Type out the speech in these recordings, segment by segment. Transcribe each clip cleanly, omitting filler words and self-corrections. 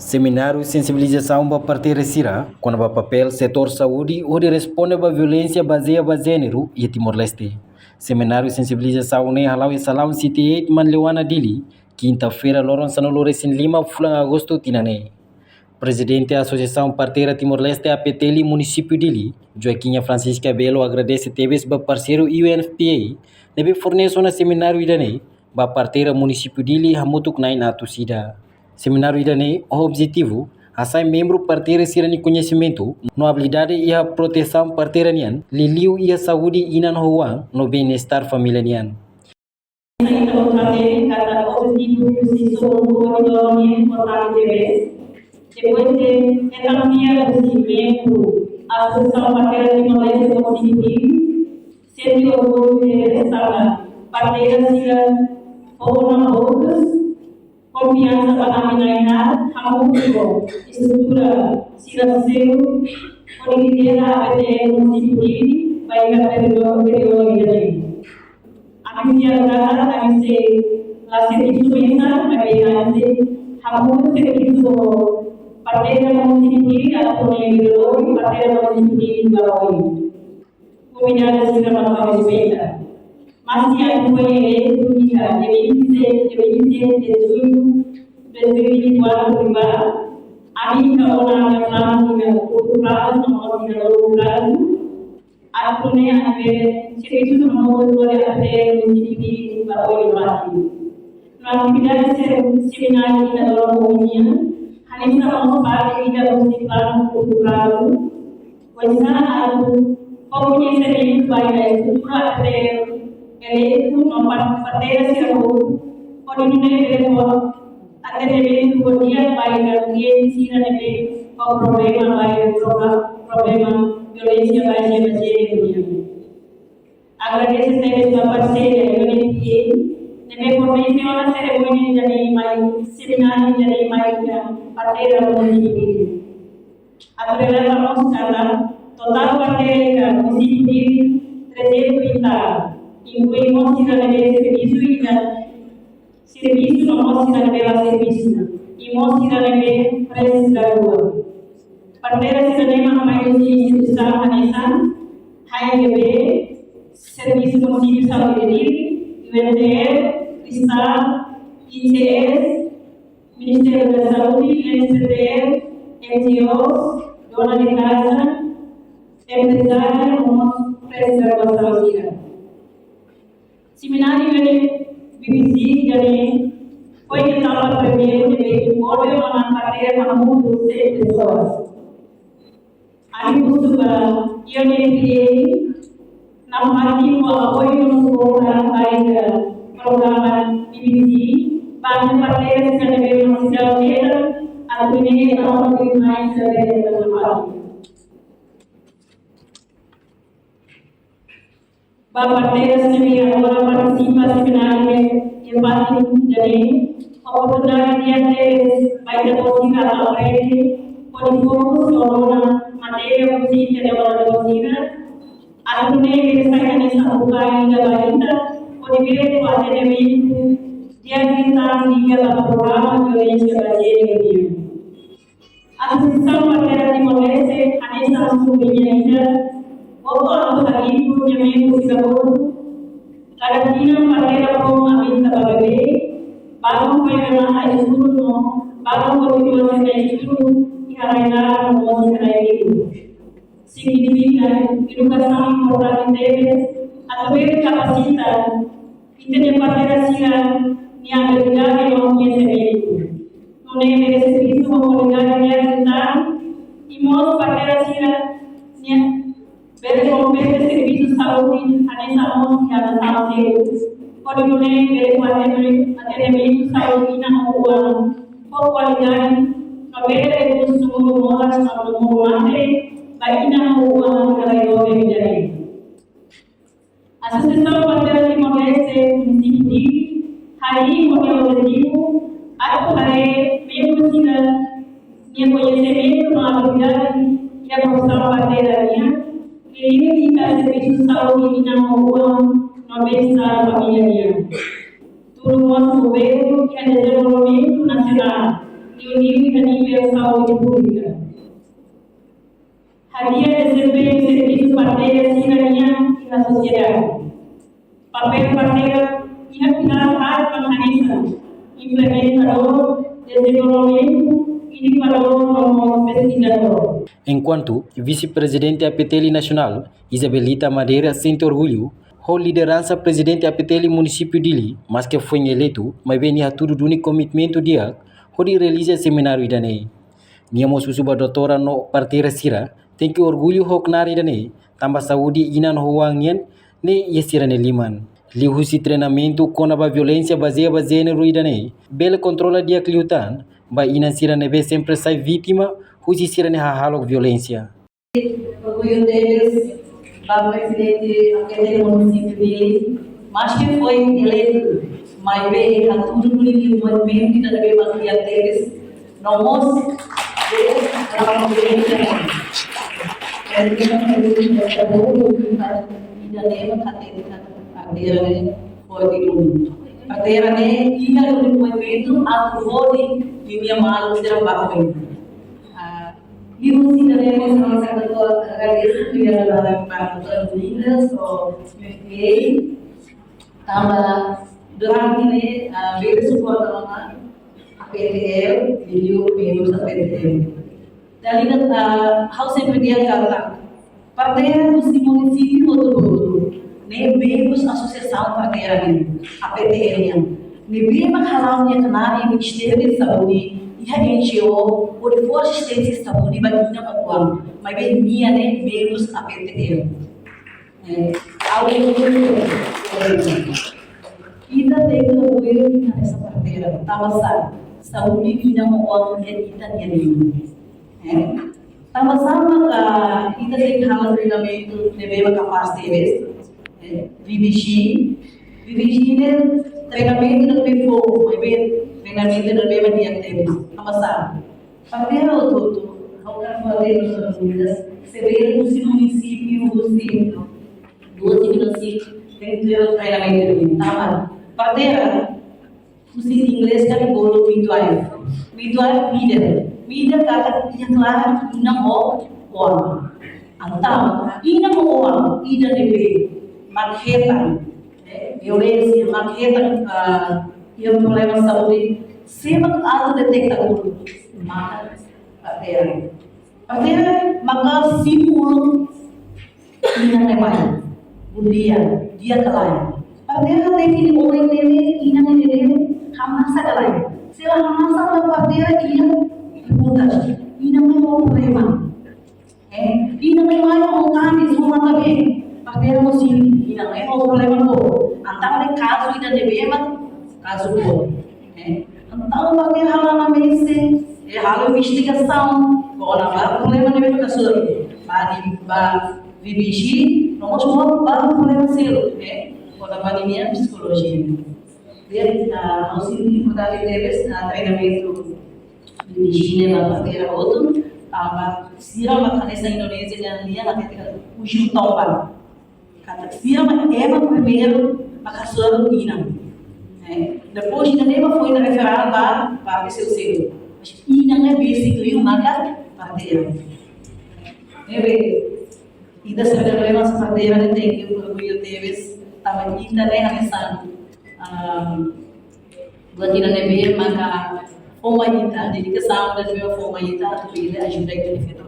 Seminário sensibilização para partir Sira, quando o papel setor saúde, onde responde à violência baseada em gênero e Timor-Leste. Seminário sensibilização nem halau e salão city manleuana dili, quinta-feira Loron Sanolores em Lima, fulan agosto tinane. Presidente da Associação Parteira Timor-Leste APTL município dili, Joaquinha Francisca Belo agradece TVs para parceiro UNFPA, deve fornecer um seminário idane, para parteira município dili hamutuk nai na torcida. Seminário idane, o objetivo, assai membro parteira sirani conhecimento, no habilidade e a proteção parteira nian, liliu e a saúde inan hoang, no bem-estar família nian. Então, trazer cada objetivo se sobrepõe do importante vez. Depois de economia do membro, a Associação Parteira Timor-Leste do Constitutivo, sente orgulho de restaurar parteira siga ou outras, confiança para a minainar, harmônico, estrutura, siga seu, política, APTL Constitutivo, vai para o período de kami agak kami se la serviço mensa kami nanti hamu serviço parteira municipal atau negeri parteira municipal bawah komunidade segera kami sepeda masih ada banyak dunia jadi itu dari luar pribadi kami kalau nak plan dengan ukuran nomor 30 Akhirnya hampir serius membuat APTL municipal bawah Ibrahim. Aktividade seminário kita dalam umumnya hanya sama seperti kita bersifat kultural. Wajah atau komunikasi serius baik estrutura APTL itu nomor parteira sirabu. Ordinary level APTL kemudian baik dia sira nebe problema baik problema violência baseada em gênero. Agradeço também a parceria UNFPA, também por mencionar a cerimônia de mais seminário de mais parteira municipal. Agora vamos falar total parteira municipal 330, incluímos serviço não considera serviço, e considera preço da rua. Parteira cinema mais instituição Hanesan, HIB, Serviço Municipal de Saúde, UNTR, Cristal, ICS, Ministério da Saúde, NCTR, NGOs, dona de casa, empresária, preservação. Seminário BBC dari foi que estava primeiro de modo uma parteira para muito de pessoas. Aí busca UNFPA na parte do apoio no programa BBC para parceiras que devem ser feitas a primeira etapa de mais da parte. Para parceiras que agora participam do seminário e parte dari oportunidade de baik posisi atau rede fokus corona matéria posisi dalam posisi Alumni biasanya disampaikan hingga balita, kemudian akademik dia bintang hingga dalam program Indonesia Belajar Dunia. Asisten Parteira Timor-Leste hanya satu penyanyi, waktu hari punya minggu sebelum Karantina Parteira pun amin terbagai, baru pengenah high school no, baru kemudian high school karena mau sekarang itu. Significa educação importante atau kapasitas itu dapat dirasakan yang berbeda dengan conhecimento. Não é preciso comunicar tentang imos pada dirasakan berkompeten serviço saúde hanya sama yang sama serius. Kalau não é atendimento saúde não uang, kualitas, kabel itu semua orang semua mati. Baik nama uang negara yang menjadi. Asosiasi Parteira Timor-Leste municipal hari objetivo atau hari membro sila yang conhecimento na habilidade e a profissão parteiraria que limita serviços de saúde e nama uang no bem-estar familiar. Tudo nosso governo e o desenvolvimento nacional e unir a nível da saúde pública. Havia desempenho serviço parteira cidadania e na sociedade. Papel parteira e afinar mecanismo implementador, desenvolvimento e indicador como pesquisador. Enquanto vice-presidente APTL Nacional, Isabelita Madeira, sente orgulho, a liderança presidente APTL município de Li, mas que foi eleito, mas bem a tudo do único commitmento dia, onde realiza seminário idanei. Niamos susuba doutora no parteira sira, tem que orgulho hoknar idanei, tambah saúde inan hoangian, ne yesirane liman. Lihusi treinamento com a violência baseada gênero idanei, bela controla dia cliutan, ba inan sirane be sempre sai vítima, husi sirane hahalo violência. Orgulho deles, para o presidente aquele município dele, mas que foi eleito, mas bem, a tudo por ele, o movimento da democracia deles, não mostra, para o presidente. Parteira ne ia no movimento a favor de minha mal ser baixo. E o cidadão não sabe que agradeço que ela para todas as lindas ou me tamba durante ne ver suporte a PTL e o membros da PTL. Dali how sempre dia kata parteira do município todo ne membros associação parteira ne a PTL ne bem mahalau ne kanari Ministério de Saúde e a NGO por for assistência de saúde vai vir na atual mas bem minha ne membros a PTL kita tem orgulho nessa parteira tava saúde que não pode ter kita nem sama-sama kita tem hal treinamento levei capaz de VBG ne treinamento no PFO mas bem treinamento no levei dia teve sama-sama parteira todo how can fazer as coisas se ver no município duas municípios tem treinamento sama parteira o inglês kan bolo midwife Mida kata yang lain ina mo orang, antau ina mo orang ida nebe marketan, violência marketan yang problema saúde semak auto detektor maka parteira maka simpul ina nemai dia kalai parteira teki orang ini ina nebe hamasa kalai sila hamasa la parteira ia e não é um problema. E não é mais um caso, uma também. Parteira assim, e não é um problema não. Então, é caso ainda devemos, caso bom. Então, parteira lá na mesa, é a investigação, ou não há problema de educação. Para dirigir, não mostra para problema seu, ou na pandemia psicologia. Dia, auxílio importante deles, treinamento dirigir na parteira outro, sira makanesa Indonesia dan dia nanti ujung topan. Kata sira ema primeiro makasur inang. Depois ainda nem foi na referal para o seu selo. Mas inang é basically uma parteira. Ida sebenarnya mas parteira tem que o orgulho deles, também ida nem a missão. Buat ida nebe maka formalita, dedicação da sua formalita, tudo ajuda a que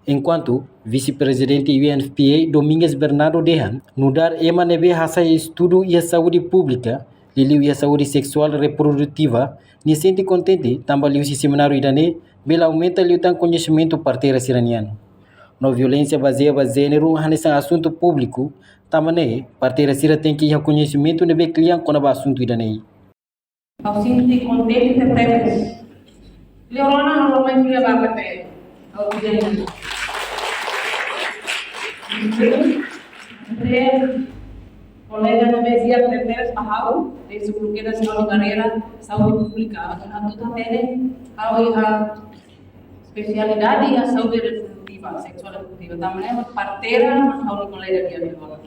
Enquanto vice-presidente UNFPA Domingues Bernardo Dehan nudar ema nebe hasa estudo e a saúde pública, liliu e a saúde sexual reprodutiva, ni sente contente também liu si seminário idane, bela aumenta liu tan conhecimento parteira siraniano. No violência baseada em gênero, hanesan assunto público, tamane parteira sira tem que conhecimento nebe cliente com o assunto idane. Ao sinto contente de ter Leorona não vai me levar para perto. Ao dizer colega da Mesia Terceira Bahau, desde o bloqueio nacional de carreira saúde pública, a tudo tem a especialidade e a saúde reprodutiva, sexual reprodutiva. Também é parteira, a colega que é agora.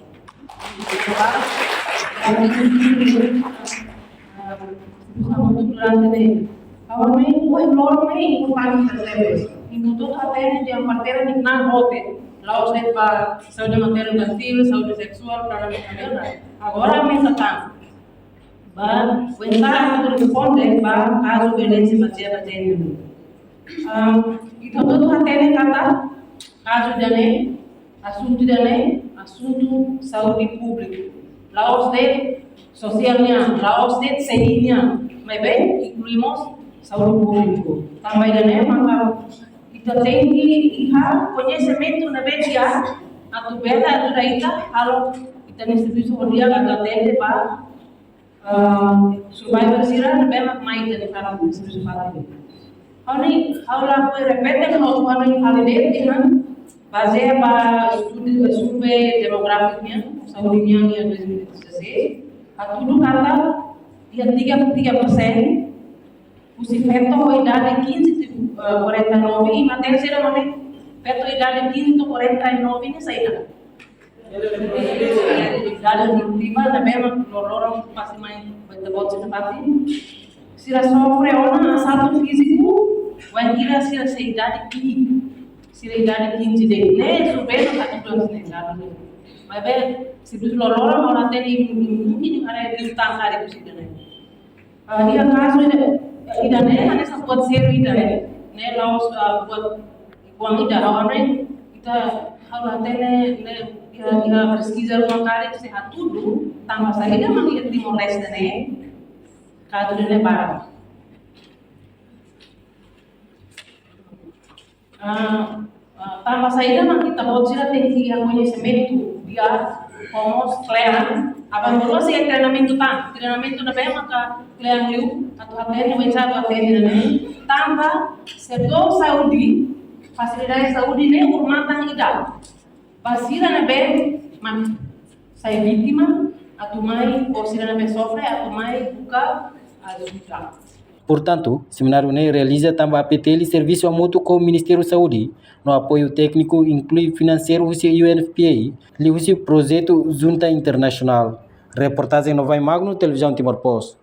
Durante Awalnya gue lorong nih importante terlebih. Ibu tuh katanya dia partera di nan hotel. Laos de pa saúde materno infantil, saúde sexual, para a agora me tratando. Ba, o Estado responde ba caso violência baseada gênero. Itu tuh katanya kata caso dane, assunto saúde pública. Laos de socialnya, laos de seninya, mas bem, incluímos saúde pública. Também dane maka kita tem que ir conhecimento na BTA, a tu bela a tu daita, halo kita institusi dia agak tende pa survival sira na bela mai tende para institusi pati. Halo la ko repete kalau tuan yang kali deh dengan base pa studi survei demografiknya, saudiknya yang 2016, atudo kata dia 33%. Os efeitos da idade 15 a 49 e matéria será nome feto idade 15 a 49 ini saya idade prima na mesma lorong pasti main betul seperti sira sofre ona satu físico vai kira sira se idade 15 sira idade 15 de né subir no capítulo né mas bem se tu lorong ona tem ini cara de tangkar itu sih dia caso ida ne hanya buat zero ida ne laos buat uang ida awalnya kita harus ne ya pesquisa uma cara que se tudo tambah saída mas dia Timor Leste ne caso ne para tambah saída mas kita buat sila tem que conhecimento dia homos clean abandonou se treinamento na bem maka clean liu atau atende wensa atau atende ne tambah setor saúde facilidade saúde ne urmatan ida basira na bem man sai vítima atau mai ou sira na bem sofre atau mai buka ajuda. Portanto, o seminário realiza também a PTL serviço mútuo com o Ministério da Saúde, no apoio técnico inclui financeiro o UNFPA e o projeto Junta Internacional. Reportagem Nova Magno, Televisão Timor-Poste.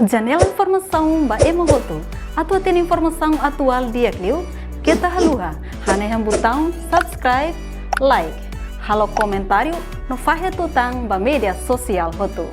Janela informação ba emogoto. Atua tem informação atual dia kliu. Kita haluha. Haneham botão subscribe, like. Halo comentário no fahe tutang ba media sosial hoto.